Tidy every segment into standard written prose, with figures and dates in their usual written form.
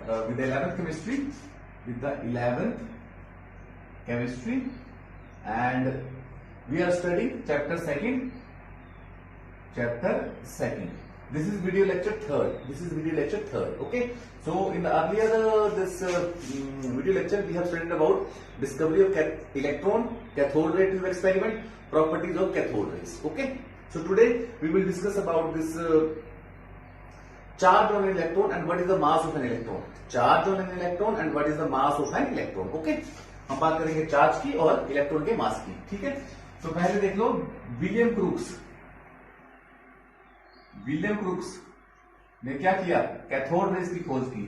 with the 11th chemistry, and we are studying chapter second. This is video lecture third. Okay, so in the earlier video lecture we have studied about discovery of electron, cathode ray tube experiment, properties of cathode rays. Okay, so today we will discuss about this charge on an electron and what is the mass of an electron. Charge on an electron and what is the mass of an electron. Okay, हम बात करेंगे charge की और electron के मास की. ठीक है, तो पहले देख लो विलियम क्रूक्स ने क्या किया, कैथोड रेज की खोज की.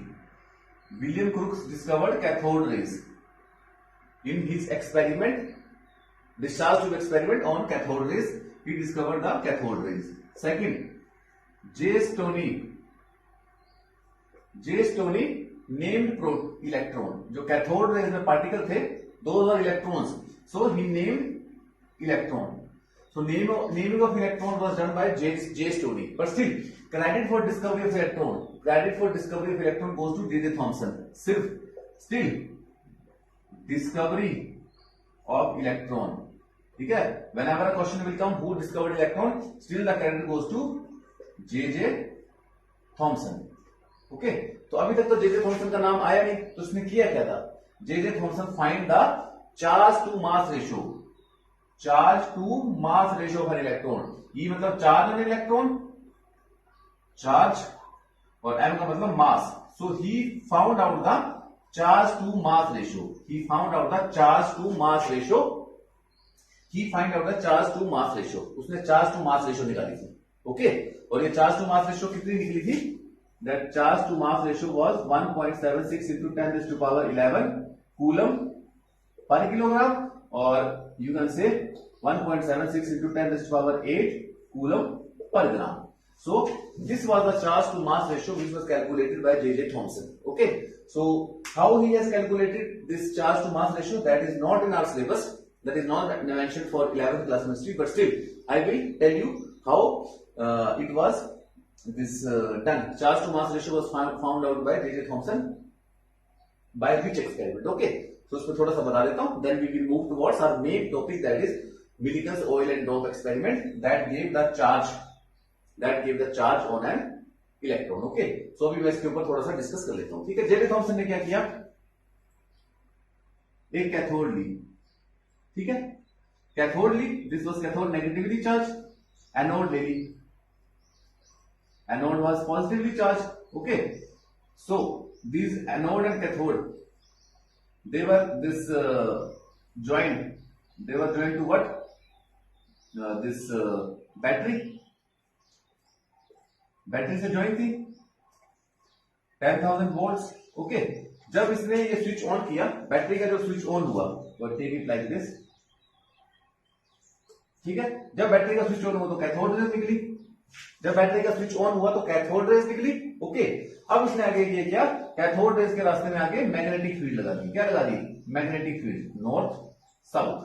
William Crookes discovered cathode rays in his experiment, discharge tube experiment on cathode rays. He discovered the cathode rays. Second, J Stoney named electron. जो कैथोड रेज में पार्टिकल थे, those are electrons, so he named electron. So naming of electron was done by J. Stoney. But still, credit for discovery of electron goes to J. Thomson. Still, discovery of electron. ठीक है? Whenever a question will come, who discovered electron? Still the credit goes to J. Thomson. Okay? तो अभी तक तो J. Thomson का नाम आया नहीं, तो उसने किया क्या था? J. Thomson find the charge to mass ratio. Charge to mass ratio of an electron. E मतलब चार्ज ऑन इलेक्ट्रॉन, चार्ज, और एम का मतलब mass. So he found out the charge to mass ratio. उसने charge to mass ratio निकाली थी. Okay, और ये charge to mass ratio कितनी निकली थी? That charge to mass ratio was 1.76 into 10⁻11 coulomb पर किलोग्राम, और you can say 1.76 into 10⁸ coulomb per gram. So this was the charge to mass ratio which was calculated by J. Thomson. Okay, so how he has calculated this charge to mass ratio, that is not in our syllabus, that is not mentioned for 11th class chemistry, but still I will tell you how it was this done. Charge to mass ratio was found out by J. Thomson by which experiment? Okay, तो उसमें थोड़ा सा बता देता हूं. Then we will move towards our main topic, that is Millikan's oil and drop experiment that give the charge on an electron. Okay, so अभी मैं इसके ऊपर थोड़ा सा डिस्कस कर लेता हूं. ठीक है, जे. थॉमसन ने क्या किया, एक कैथोड ली. ठीक है, कैथोड ली, this was cathode negatively charge. Anode ले ली, anode was positively charge. Okay, so this anode and cathode, they were joined to what, this battery से ज्वाइन थी 10,000 वोल्ट्स. ओके, जब इसने ये स्विच ऑन किया, बैटरी का जो स्विच ऑन हुआ, और टेक इट लाइक दिस. ठीक है, जब बैटरी का स्विच ऑन हुआ तो कैथोड रेज निकली. जब बैटरी का स्विच ऑन हुआ तो कैथोड रेज निकली. ओके, अब इसने आगे ये किया, कैथोड रेज के रास्ते में आगे मैग्नेटिक फील्ड लगा दी. क्या लगा दी? Magnetic field, north south.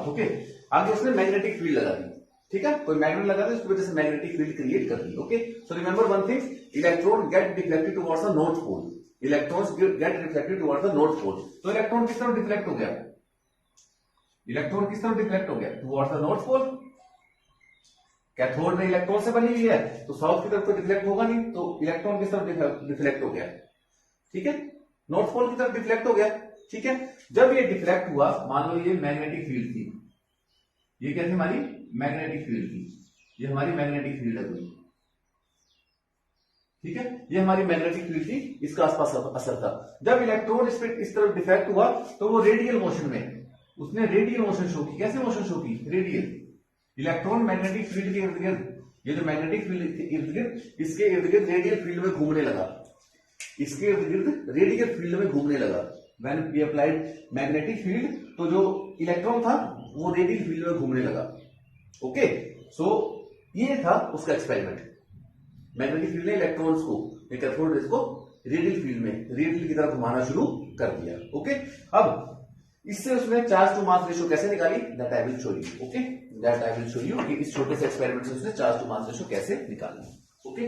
Okay, आगे उसने मैग्नेटिक फील्ड लगा दी. ठीक है, कोई मैग्नेट लगा दी, उसकी वजह से मैग्नेटिक फील्ड क्रिएट कर दी. Okay, so remember one thing, electron get deflected towards the north pole. Electrons get reflected towards the north pole. तो इलेक्ट्रॉन किस तरफ डिफ्लेक्ट हो गया? Towards the north pole. Cathode में इलेक्ट्रॉन से बनी हुई है, तो साउथ की तरफ तो डिफ्लेक्ट होगा नहीं, तो इलेक्ट्रॉन किस तरफ डिफ्लेक्ट हो गया? ठीक है, नॉर्थ पोल की तरफ डिफ्लेक्ट हो गया. ठीक है, जब ये डिफ्लेक्ट हुआ, मान लो ये मैग्नेटिक फील्ड थी. ये क्या थी? हमारी मैग्नेटिक फील्ड थी. ये हमारी मैग्नेटिक फील्ड है. ठीक है, ये हमारी मैग्नेटिक फील्ड थी, इसका आसपास असर था. जब इलेक्ट्रॉन इस तरफ डिफ्लेक्ट हुआ, तो वो रेडियल मोशन में, उसने रेडियल मोशन शो की. कैसे मोशन शो की? रेडियल. इलेक्ट्रॉन मैग्नेटिक फील्ड के इर्द गिर्द, ये जो मैग्नेटिक फील्ड इर्द गिर्द, इसके इर्द गिर्द रेडियल फील्ड में घूमने लगा. When we applied magnetic field, तो जो इलेक्ट्रॉन था वो रेडियल फील्ड में घूमने लगा. ओके, सो ये था उसका एक्सपेरिमेंट. मैग्नेटिक फील्ड ने इलेक्ट्रॉन्स को, कैथोड रेज को रेडियल फील्ड में, रेडियल की तरफ घुमाना शुरू कर दिया. ओके, अब इससे उसने चार्ज टू मास रेशियो कैसे निकाली, that I will show you. Okay, that I will show you कि इस छोटे से एक्सपेरिमेंट से उसने चार्ज टू मास रेशियो कैसे निकाली. Okay,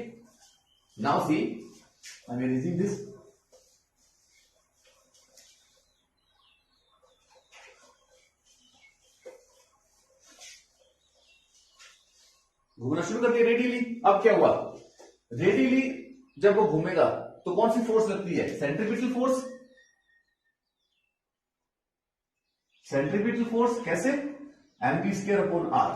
Now see, I'm erasing this. घूमना शुरू कर दिया रेडियली। अब क्या हुआ, रेडियली जब वो घूमेगा तो कौन सी फोर्स लगती है, सेंट्रीपिटल फोर्स। सेंट्रीपिटल फोर्स कैसे, mv square upon R.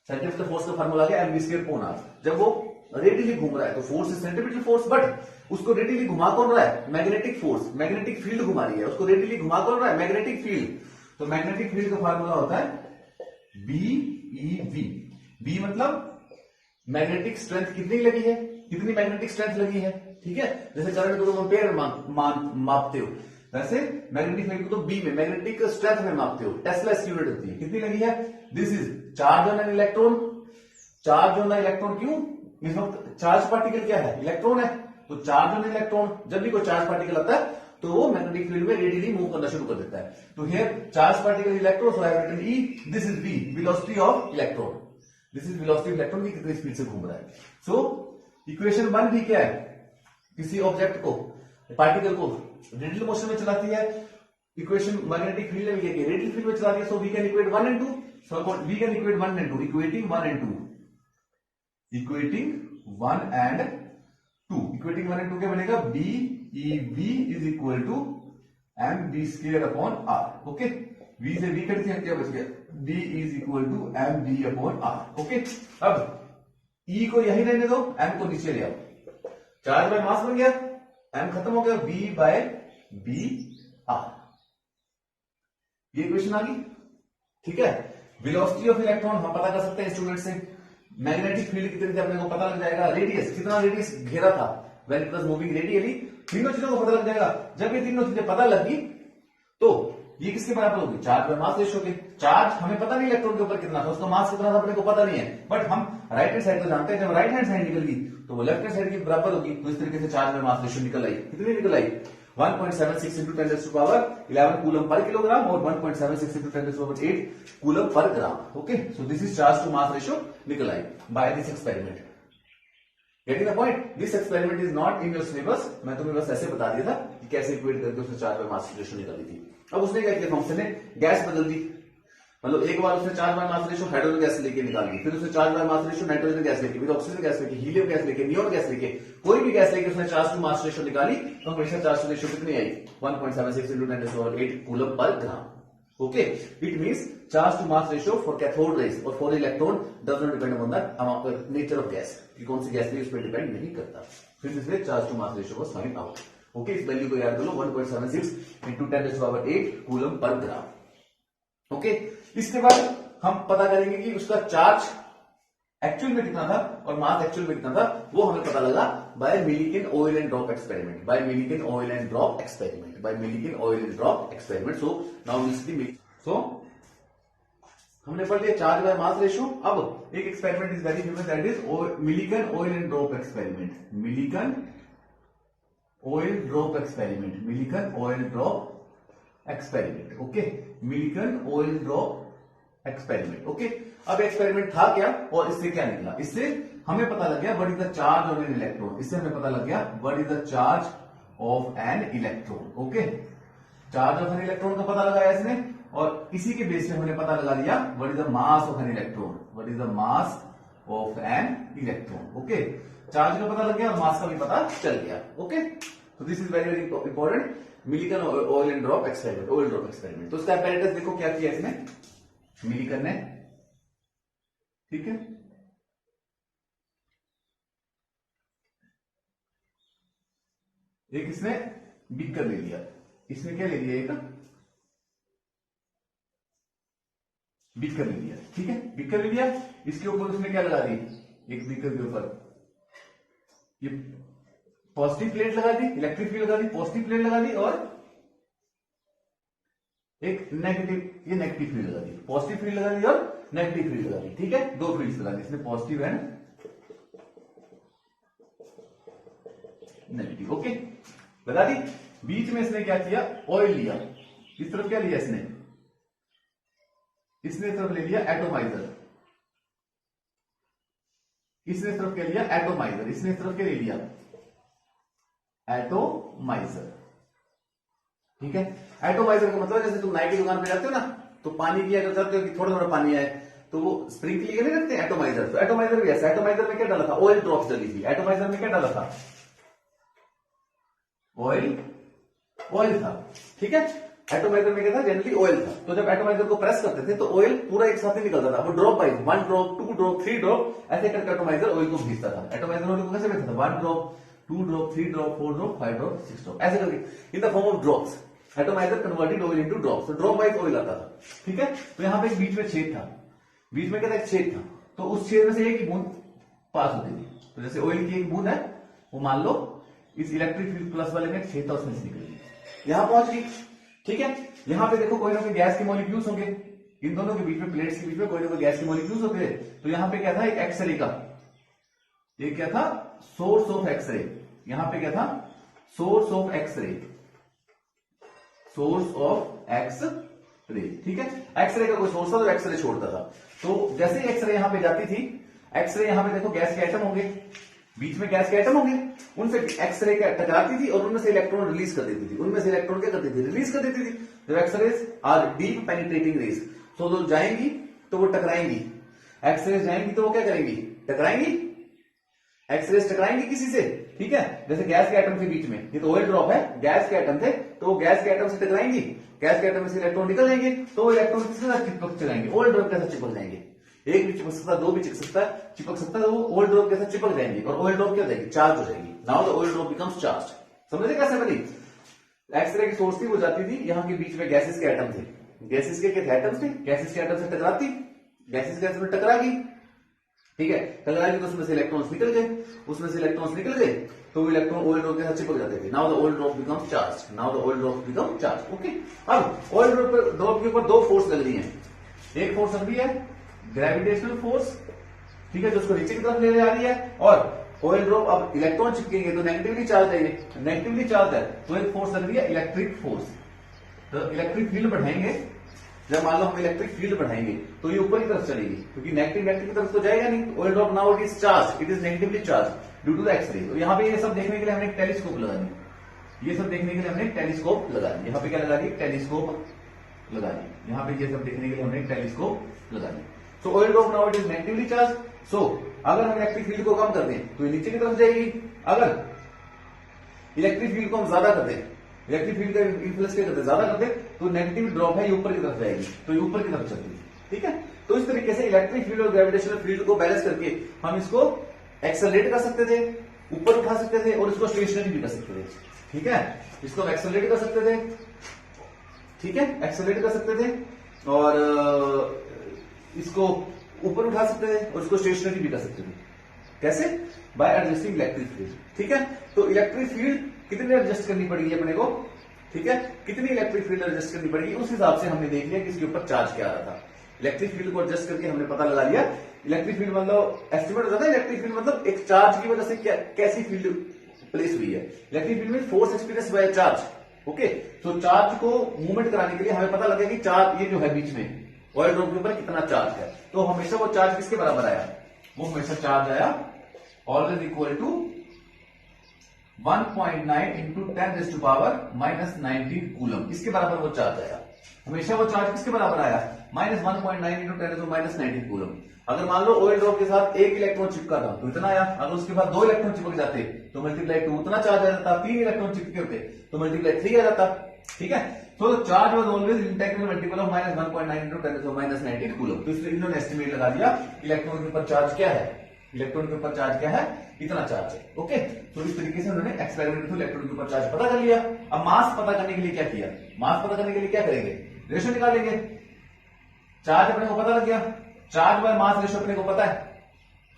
Centripetal force का फार्मूला है mv स्क्वायर अपॉन आर। जब वो रेडियली घूम रहा है तो force is centripetal force, but उसको रेडियली घुमा कौन रहा है, मैग्नेटिक फोर्स, मैग्नेटिक फील्ड घुमा रही है उसको, रेडियली घुमा कौन रहा है, मैग्नेटिक फील्ड। तो मैग्नेटिक फील्ड का फार्मूला होता है BEV। बी मतलब मैग्नेटिक स्ट्रेंथ कितनी लगी है, कितनी मैग्नेटिक स्ट्रेंथ लगी है, ठीक है। जैसे करंट को तुम एम्पेयर मापते हो, वैसे मैग्नेटिक फील्ड को तो बी में मैग्नेटिक स्ट्रेंथ में मापते हो, टेस्ला इसकी यूनिट होती है, कितनी लगी है। This is charge on an electron. Charge on electron, क्यों, इस वक्त चार्ज पार्टिकल क्या है, इलेक्ट्रॉन है, तो चार्ज ऑन इलेक्ट्रॉन, जब भी कोई चार्ज पार्टिकल आता है तो वो मैग्नेटिक फील्ड में रेडियली मूव करना शुरू कर देता है। तो here charge particle electron, so I have written e, this is B, velocity of electron. This is velocity of electron की कितनी स्पीड से घूम रहा है। सो इक्वेशन 1 भी क्या है, किसी ऑब्जेक्ट को, पार्टिकल को रेडियल मोशन में चलाती है, इक्वेशन मैग्नेटिक फील्ड में रेडियल फील्ड में चलाती है। So we can equate 1 and 2, so we can equate 1 and 2, equating 1 and 2, equating 1 and 2, equating 1 and 2 क्या बनेगा, BEV is equal to mv square upon R. Okay, v से v cut दिया, क्या बच गया, d is equal to mv upon R. Okay, अब e को यही रहने दो, m को नीचे ले आओ, चार्ज बाय मास बन गया, m खत्म हो गया, v बाय b आर। ये इक्वेशन आ गई, ठीक है। वेलोसिटी ऑफ इलेक्ट्रॉन हम पता कर सकते हैं स्टूडेंट से, मैग्नेटिक फील्ड कितनी थी अपने को पता लग जाएगा, रेडियस कितना रेडियस घेरा था when it was moving radially, तीनों चीजों को पता लग जाएगा। जब ये तीनों चीजें पता लगी तो ये किसके बराबर होगी, चार्ज बाय मास रेशियो के। चार्ज हमें पता नहीं इलेक्ट्रॉन के ऊपर कितना था, उसका मास कितना था अपने को पता नहीं है, बट हम राइट हैंड साइड को जानते हैं, जब राइट हैंड साइड निकल गई तो वो लेफ्ट हैंड साइड के बराबर होगी। तो इस तरीके से चार्ज बाय मास रेशियो निकल आई, कितनी निकल आई, 1.76 into 10 raised to power 11 coulomb पर किलोग्राम और 1.76 into 10 raised to power 8 coulomb पर gram. Okay, so this is charge to mass ratio निकल आई by this experiment. Getting the point, this experiment is not in your syllabus, मैं तुम्हें बस ऐसे बता दिया था कि कैसे इक्वेट करके उसने चार्ज बाय मास रेशियो निकाली थी। अब उसने क्या किया, फंक्शन ने गैस बदल दी, मतलब एक बार उसने charge by mass ratio hydrogen gas लेके निकाल दी, फिर उसने charge by mass ratio nitrogen gas लेके, फिर ऑक्सीजन गैस लेके, हीलियम गैस लेके, नियोन गैस लेके, कोई भी गैस लेके उसने चार्ज टू मास रेशियो निकाली, तो हमेशा चार्ज टू रेशियो कितनी आई, 1.76 into 10 raised to power 8 coulomb पर ग्राम। Okay, it means charge to mass ratio for cathode rays or for electron does not depend upon the nature of gas, कि कौन सी gas ली उस पर depend नहीं करता। फिर इसलिए charge to mass ratio was find out। Okay, इस value को याद कर लो, 1.76 into 10 raised to power 8 coulomb पर ग्राम। ओके, इसके बाद हम पता करेंगे कि उसका चार्ज एक्चुअल में कितना था और मास एक्चुअल में कितना था, वो हमें पता लगा by Millikan oil and drop experiment, by Millikan oil and drop experiment, by Millikan oil and drop experiment. So now we see the, so हमने पढ़ लिया चार्ज बाय मास रेशियो। अब एक experiment is very famous, that is Millikan oil and drop experiment, Millikan oil drop experiment, Millikan oil drop experiment. Okay, Millikan oil drop experiment. Okay, अब experiment था क्या और इससे क्या निकला, इससे हमें पता लग गया what is the charge of an electron, इससे हमें पता लग गया what is the charge of an electron. Okay, charge of an electron का पता लगाया इसने और इसी के बेस पे हमने पता लगा लिया what is the mass of an electron, what is the mass of an electron. Okay, charge का पता लग गया और मास का भी पता चल गया। ओके, तो this is very very important, Millikan oil and drop experiment, oil drop experiment. तो इसका apparatus देखो क्या किया इसने, मिलीकेन ने, ठीक है, एक इसने बीकर ले लिया, इसने क्या ले लिया, एक बीकर ले लिया, ठीक है, बीकर ले लिया, इसके ऊपर उसने क्या लगा दी, एक बीकर के ऊपर ये पॉजिटिव प्लेट लगा दी, इलेक्ट्रिक फील्ड लगा दी, पॉजिटिव प्लेट लगा दी और एक नेगेटिव, ये नेगेटिव फील्ड लगा दी, पॉजिटिव फील्ड लगा दी और नेगेटिव फील्ड लगा दी, ठीक है, दो फील्ड्स लगा दी इसने, पॉजिटिव एंड नेगेटिव। ओके, बता दी, बीच में इसने क्या किया, ऑयल लिया, इस तरफ क्या लिया इसने इस तरफ ले लिया एटोमाइजर, इसने इस तरफ क्या लिया एटोमाइजर, इसने इस तरफ क्या ले लिया एटोमाइजर। ठीक है, एटोमाइजर का मतलब जैसे तुम नाई की दुकान पे जाते हो ना, तो पानी की अगर चाहते हो कि थोड़ा थोड़ा पानी आए तो वो स्प्रिंकल नहीं रखते एटोमाइजर, तो एटोमाइजर भी ऐसा। एटोमाइजर में क्या डाला था? ऑयल ड्रॉप्स डली थी। एटोमाइजर में क्या डाला था? ऑयल था। ठीक है, एटोमाइजर में क्या था? जनरली ऑयल था। तो जब एटोमाइजर को प्रेस करते थे तो ऑयल पूरा एक साथ ही निकलता था, वो drop wise, 1 drop, 2 drop, 3 drop, ऐसे करके एटोमाइजर ऑयल को भेजता था। एटोमाइजर ऑयल को कैसे भेजता था? 1 drop, 2 drop, 3 drop, 4 drop, 5 drop, 6 drop, ऐसे करके in the form of drops. Atomiser converted oil into drops, तो ड्रॉप वाइज ऑयल आता था। ठीक है, तो यहां पे एक बीच में छेद था, बीच में क्या था? एक छेद था, तो उस छेद में से एक ही बूंद पास होती थी। तो जैसे ऑयल की एक बूंद है, वो मान लो इस इलेक्ट्रिक फील्ड प्लस वाले में एक छेद था, उसमें से निकलेगी, यहां पहुंच गई। ठीक है, यहां पे देखो कोई ना कोई गैस के मॉलिक्यूल्स होंगे, इन दोनों के बीच में, प्लेट्स के बीच में कोई ना कोई गैस के मॉलिक्यूल्स होते हैं। तो यहां पे क्या था? एक एक्सरे का, ये क्या था? Source of X-ray. यहां पे क्या था? Source of X-ray, source of X-ray. ठीक है, एक्सरे का कोई सोर्स था तो एक्सरे छोड़ता था। तो जैसे ही एक्सरे यहां पे जाती थी, एक्सरे यहां पे देखो गैस के एटम होंगे, बीच में गैस के एटम होंगे, उनसे एक्सरे टकराती थी और उनमें से इलेक्ट्रॉन रिलीज कर देती थी। उनमें से इलेक्ट्रॉन क्या करती थी? रिलीज कर देती थी। जब X-rays are deep penetrating rays, तो जो जाएंगी तो वो टकराएंगी, एक्सरेज जाएंगी तो वो क्या करेंगी? टकराएंगी। एक्सरेज टकराएंगी किसी से, ठीक है, जैसे गैस के एटम के बीच में, ये तो ऑयल ड्रॉप है, गैस के एटम थे, तो वो गैस के एटम से टकराएंगी, गैस के एटम से इलेक्ट्रॉन निकल जाएंगे, तो इलेक्ट्रॉन किसके साथ चिपक जाएंगे? ऑयल ड्रॉप के साथ चिपक जाएंगे। एक भी चिपक सकता है, दो भी चिपक सकता है, वो ऑयल ड्रॉप के साथ चिपक जाएंगे और ऑयल ड्रॉप क्या हो जाएगी? चार्ज हो जाएगी। Now the oil drop becomes charge. समझे कैसे बनी? एक्सरे की सोर्स थी, वो जाती थी, यहाँ के बीच में गैसेस के एटम थे, गैसेस के एटम्स थे, गैसेस के एटम से टकराती, गैसेस के एटम में टकरा गई। ठीक है, टकरा गई तो उसमें से इलेक्ट्रॉन्स निकल गए, उसमें से इलेक्ट्रॉन्स निकल गए तो वो इलेक्ट्रॉन ऑयल ड्रॉप के साथ चिपक जाते थे। Now the oil drop becomes charge, now the oil drop become charge. Okay, अब ऑयल ड्रॉप के ऊपर दो फोर्स लग रही है। एक फोर्स लग रही है ग्रेविटेशनल फोर्स, ठीक है, जो उसको नीचे की तरफ ले जा रही है, और ऑयल ड्रॉप अब इलेक्ट्रॉन चिपकेंगे तो नेगेटिवली चार्ज है, ये नेगेटिवली चार्ज है, तो एक फोर्स लग रही है इलेक्ट्रिक फोर्स। तो इलेक्ट्रिक फील्ड बढ़ाएंगे, जब मान लो हम इलेक्ट्रिक फील्ड बढ़ाएंगे तो ये ऊपर की तरफ चलेगी, क्योंकि नेगेटिव की तरफ तो जाएगा नहीं। Oil drop now it is charge, it is negatively charge due to the X-ray. तो यहाँ पे ये सब देखने के लिए हमने एक टेलीस्कोप लगा दी, ये सब देखने के लिए हमने एक टेलीस्कोप लगा दी। यहाँ पे क्या लगा दी? टेलीस्कोप लगा दी। यहाँ पे ये सब देखने के लिए हमने एक टेलीस्कोप लगा दी। So oil drop now it is negatively charge. So अगर हम इलेक्ट्रिक फील्ड को कम कर दें तो ये नीचे की तरफ जाएगी, अगर इलेक्ट्रिक फील्ड को हम ज्यादा कर दें, इलेक्ट्रिक फील्ड का इन्फ्लुएंस क्या करते हैं? ज्यादा करते, तो नेगेटिव ड्रॉप है ये ऊपर की तरफ जाएगी, तो ये ऊपर की तरफ चलती है। ठीक है, तो इस तरीके से इलेक्ट्रिक फील्ड और ग्रेविटेशनल फील्ड को बैलेंस करके हम इसको एक्सेलरेट कर सकते थे, ऊपर उठा सकते थे, और इसको स्टेशनरी भी कर सकते थे। ठीक है, इसको हम एक्सेलरेट कर सकते थे, ठीक है, एक्सेलरेट कर सकते थे, और इसको ऊपर उठा सकते थे, और इसको स्टेशनरी भी कर सकते थे। कैसे? Bye adjusting electric field. ठीक है, तो इलेक्ट्रिक फील्ड कितनी एडजस्ट करनी पड़ेगी अपने को? ठीक है, कितनी इलेक्ट्रिक फील्ड एडजस्ट करनी पड़ेगी, उस हिसाब से हमने देख लिया कि इसके ऊपर चार्ज क्या आ रहा था। इलेक्ट्रिक फील्ड को एडजस्ट करके हमने पता लगा लिया। इलेक्ट्रिक फील्ड मतलब एस्टिमेट हो जाता है, इलेक्ट्रिक फील्ड मतलब एक चार्ज की वजह से क्या कैसी फील्ड प्लेस हुई है। इलेक्ट्रिक फील्ड में force experience by charge. Okay, तो चार्ज को मूवमेंट कराने के लिए हमें पता लगा कि चार्ज ये जो है बीच में ऑयल ड्रॉप के ऊपर कितना चार्ज है, तो हमेशा वो चार्ज किसके बराबर आया? वो हमेशा चार्ज आया always equal to 1.9 into 10⁻⁻19 coulomb. इसके बराबर वो चार्ज आया, हमेशा वो चार्ज किसके बराबर आया? -1.9 इंटू 10⁻19 कूलम। अगर मान लो ऑयल ड्रॉप के साथ एक इलेक्ट्रॉन चिपका था तो इतना आया, अगर उसके बाद 2 इलेक्ट्रॉन चिपक जाते तो मल्टीप्लाई 2 उतना चार्ज आ जाता, 3 इलेक्ट्रॉन चिपके होते तो मल्टीप्लाई 3 आ जाता। ठीक है, तो charge was always integral multiple of -1.9 into 10⁻19 coulomb. तो इसलिए इन्होंने एस्टिमेट लगा दिया इलेक्ट्रॉन के ऊपर चार्ज क्या है, इलेक्ट्रॉन के ऊपर चार्ज क्या है, इतना चार्ज है। ओके, तो इस तरीके से उन्होंने एक्सपेरिमेंट थ्रू इलेक्ट्रॉन के ऊपर चार्ज पता कर लिया। अब मास पता करने के लिए क्या किया? मास पता करने के लिए क्या करेंगे? रेशियो निकालेंगे। चार्ज अपने को पता लग गया, चार्ज बाय मास रेशियो अपने को पता है।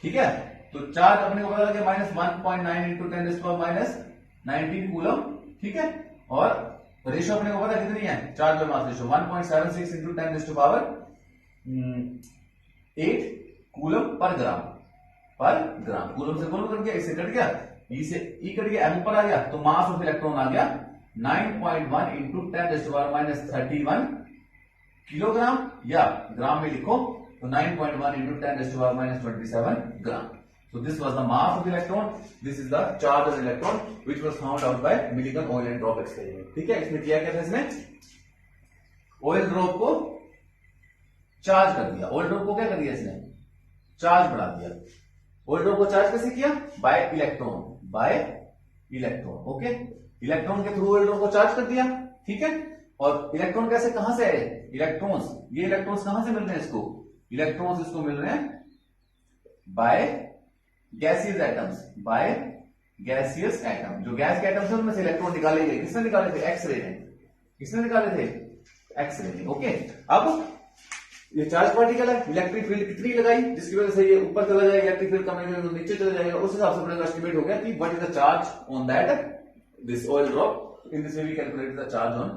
ठीक है, तो चार्ज अपने को पता लग गया -1.9 इंटू 10⁻⁻19 कूलम। ठीक है, और रेशियो अपने को पता कितनी है? Charge by mass ratio 1.76 into 10⁻8 coulomb पर ग्राम। कूलम से कूलम कट गया, इससे कट गया, ई से ई कट गया, एम ऊपर आ गया, तो मास ऑफ इलेक्ट्रॉन आ गया 9.1 इंटू 10⁻31 किलोग्राम, या ग्राम में लिखो तो 9.1 into 10⁻27 gram. So this was the mass of the electron. This is the charge of the electron, which was found out by Millikan oil and drop experiment. ठीक है, इसमें किया क्या था? इसने ऑयल ड्रॉप को चार्ज कर दिया. ऑयल ड्रॉप को क्या कर दिया इसने? चार्ज बढ़ा दिया. ऑयल ड्रॉप को चार्ज कैसे किया? Bye electron. Bye electron. Okay, electron के थ्रू ऑयल ड्रॉप को चार्ज कर दिया. ठीक है, और इलेक्ट्रॉन कैसे, कहां से आए? इलेक्ट्रॉन्स. ये इलेक्ट्रॉन्स कहां से मिल रहे हैं इसको? इलेक्ट्रॉन्स इसको मिल रहे हैं by gaseous atoms. By gaseous atom. जो गैस के एटम्स है उनमें से इलेक्ट्रॉन निकाले गए. किसने निकाले थे? एक्सरे ने. किसने निकाले थे? एक्सरे ने. ओके, अब ये चार्ज पार्टिकल है. इलेक्ट्रिक फील्ड कितनी लगाई जिसकी वजह से ये ऊपर चला जाएगा, इलेक्ट्रिक फील्ड कम है तो नीचे चला जाएगा. उस हिसाब से अपने को एस्टिमेट हो गया कि what is the charge on that this oil drop. In this way we calculate the charge on